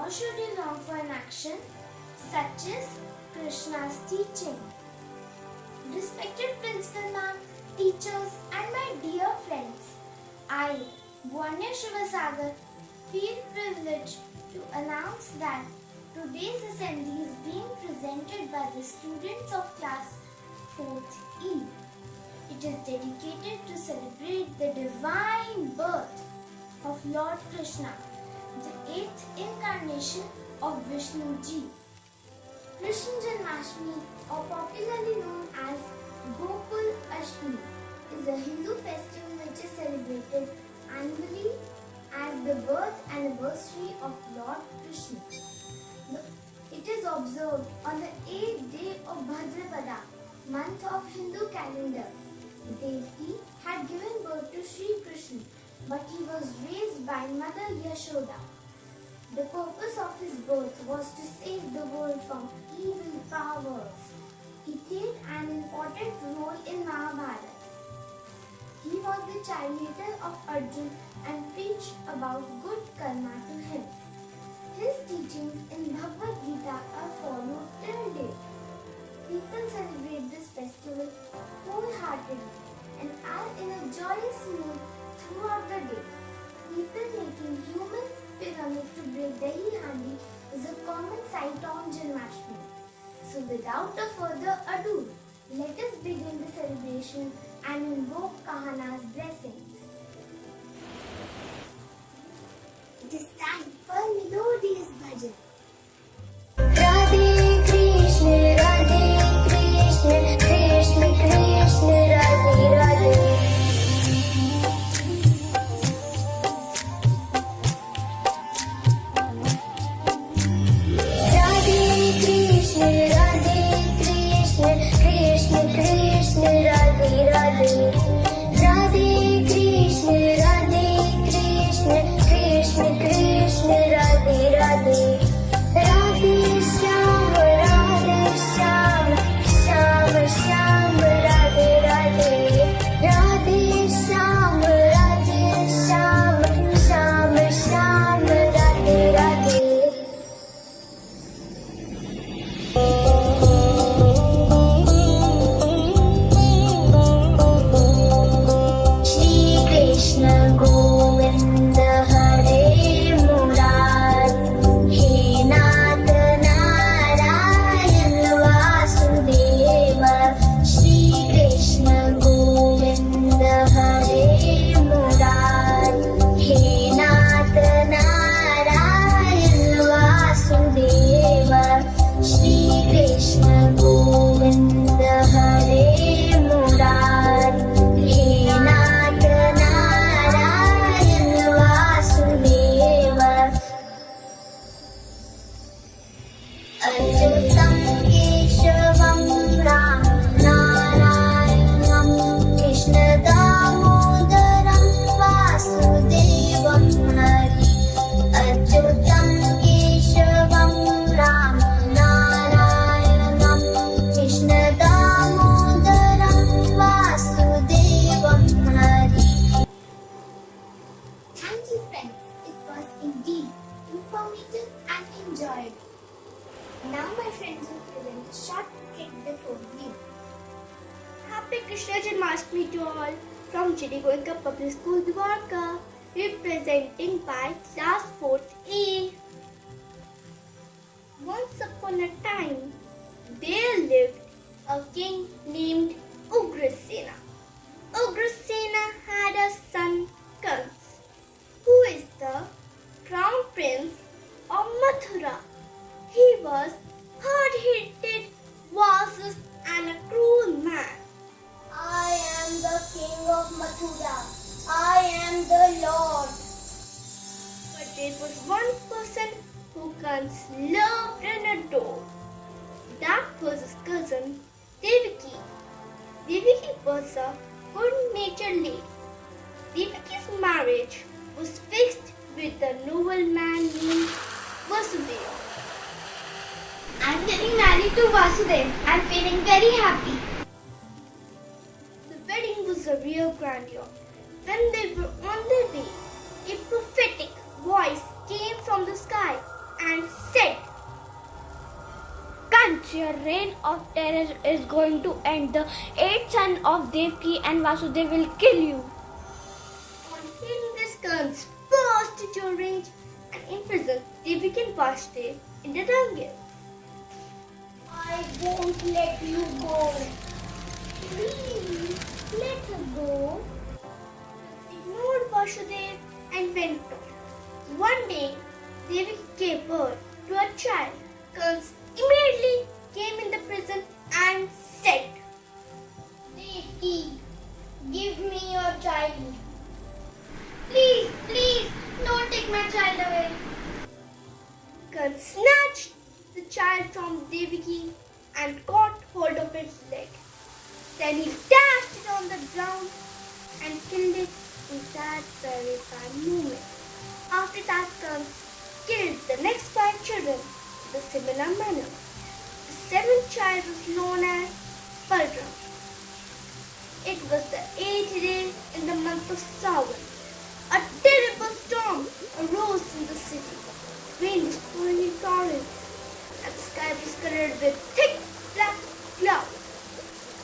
or should you long for an action such as Krishna's teaching? Respected Principal Ma'am, teachers and my dear friends, I, Goenka, feel privileged to announce that today's assembly is being presented by the students of class 4th E. It is dedicated to celebrate the divine birth of Lord Krishna, the 8th incarnation of Vishnu Ji. Krishna Janmashtami, or popularly known as Gokul Ashtami, is a Hindu festival which is celebrated annually as the birth anniversary of Lord Krishna. It is observed on the 8th day of Bhadrapada, month of Hindu calendar. Devaki had given birth to Sri Krishna, but he was raised by Mother Yashoda. The purpose of his birth was to save the world from evil powers. He played an important role in Mahabharata. He was the child leader of Arjun and preached about good karma to him. His teachings in Bhagavad Gita are followed till date. People celebrate this festival wholeheartedly and are in a joyous mood throughout the day. People making human pyramids to break Dahi Handi is a common sight on Janmashtami. So without a further ado, let us begin the celebration and invoke Kahana's blessings. It is time for melodious bhajan. Radhe Krishna, Krishna Krishna, Radhe Radhe. Radhe Krishna, Krishna Krishna, Radhe Radhe. Radhe Krishna, Krishna Krishna, Radhe Radhe. Radhe Shyam, Shyam Shyam, Radhe Radhe. Radhe Shyam, Shyam Shyam, Radhe Radhe. Shri Krishna Govinda Hare Murad, He Nath Narayan Vasudeva. Shri Krishna Govinda Hare Murad, He Nath Narayan Vasudeva. Shri Krishna Govinda Hare Murad, He Nath Narayan Vasudeva. Achyutam Keshavam Ram Narayanam Krishna Damodaram Vasudevam Hari. Achyutam Keshavam Ram Narayanam Krishna Damodaram Vasudevam Hari. Thank you, friends. It was indeed informative and enjoyable. Now my friends will present a short skit before you. Happy Krishna Janmashtami to all from Goenka Public School, Dwarka, representing by class 4th A. Once upon a time, there lived a king named Ugrasena. Ugrasena had a son, Kans, who is the crown prince of Mathura. He was hard-headed, vicious, and a cruel man. I am the king of Mathura. I am the Lord. But there was one person who Kans loved and adored. That was his cousin, Devaki. Devaki was a good-natured lady. Devaki's marriage was fixed with a nobleman named Vasudeva. I'm getting married to Vasudeva. I'm feeling very happy. The wedding was a real grandeur. When they were on their way, a prophetic voice came from the sky and said, Kanch, your reign of terror is going to end. The 8th son of Devki and Vasudev will kill you. On hearing this, Kans burst into a rage and imprisoned Devaki and Vasudev in the jungle. I won't let you go. Please, let her go. Ignored Vasudev and went on. One day, Devaki gave birth to a child. Kans immediately came in the prison and said, Devki, give me your child. Please, please, don't take my child away. Kans snatched the child from Devaki and caught hold of its leg. Then he dashed it on the ground and killed it in that very fine moment. After that, Kans killed the next 5 children in a similar manner. The 7th child was known as Balram. It was the 8th day in the month of Sawan. A terrible storm arose in the city. Rain was pouring in torrents, and the sky was covered with thick black clouds.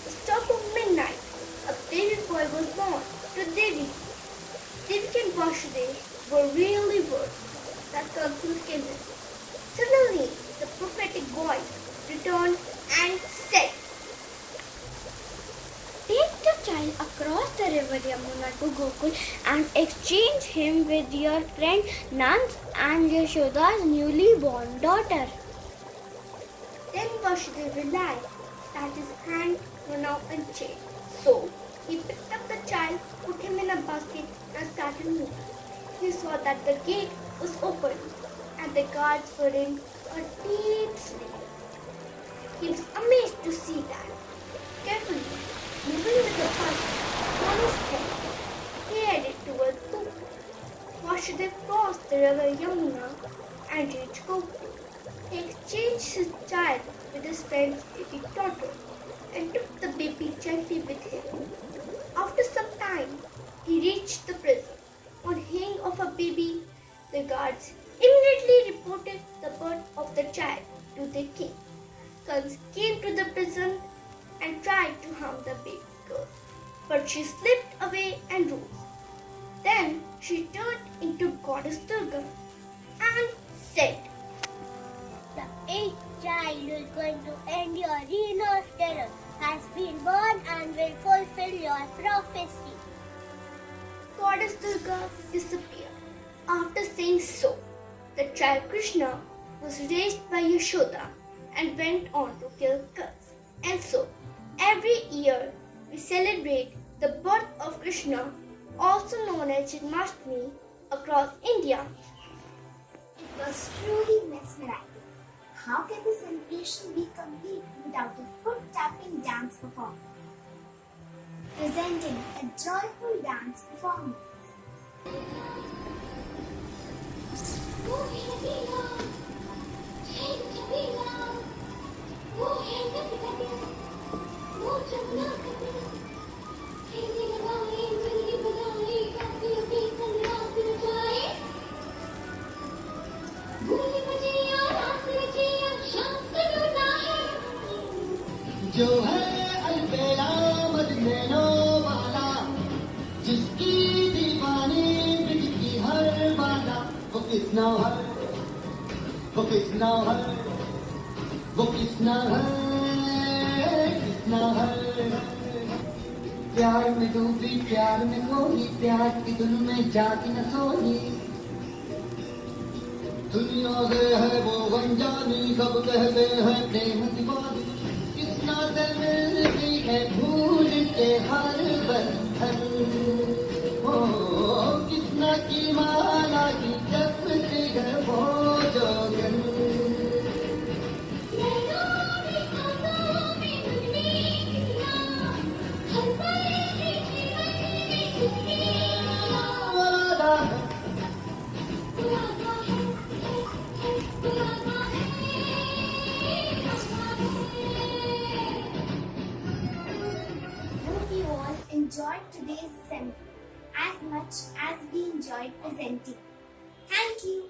The stroke of midnight, a baby boy was born to Devi. Devaki and Vasudev were really worried that Kans would kill him. Suddenly, the prophetic voice returned and said, Take the child across the river Yamuna to Gokul and exchange him with your friend Nand and Yashoda's newly born daughter. Then Vasudev realized that his hands were now unchained. So, he picked up the child, put him in a basket and started moving. He saw that the gate was open and the guards were in a deep sleep. He was amazed to see that. Carefully, moving with the basket on his head, he headed towards Gokul. Vasudev crossed the river Yamuna and reached Gokul. He exchanged his child with his friend's baby daughter and took the baby gently with him. After some time, he reached the prison. On hearing of a baby, the guards immediately reported the birth of the child to the king. Kans came to the prison and tried to harm the baby girl, but she slipped away and rose. Then she turned into Goddess Durga and said, The 8th child who is going to end your reign of terror has been born and will fulfill your prophecy. Goddess Durga disappeared. After saying so, the child Krishna was raised by Yashoda and went on to kill Kans. And so, every year we celebrate the birth of Krishna, also known as Janmashtami, across India. It was truly mesmerizing. How can the celebration be complete without a foot-tapping dance performance? Presenting a joyful dance performance. जो है अलबेला मदीनो वाला, जिसकी दीवानी बिजली हर बाला, वो किसना है, वो किसना है, वो किसना है, किसना है। प्यार में डूबी, प्यार में खोई, प्यार की धुन में जागी न सोई। दुनिया से है वो अनजानी, सब कहते हैं प्रेम दीवानी। किसना से मिलती है भूल के हर बंधन, हो किसना की माला की जपती है वो जोगन। Hope you all enjoyed today's assembly as much as we enjoyed presenting. Thank you.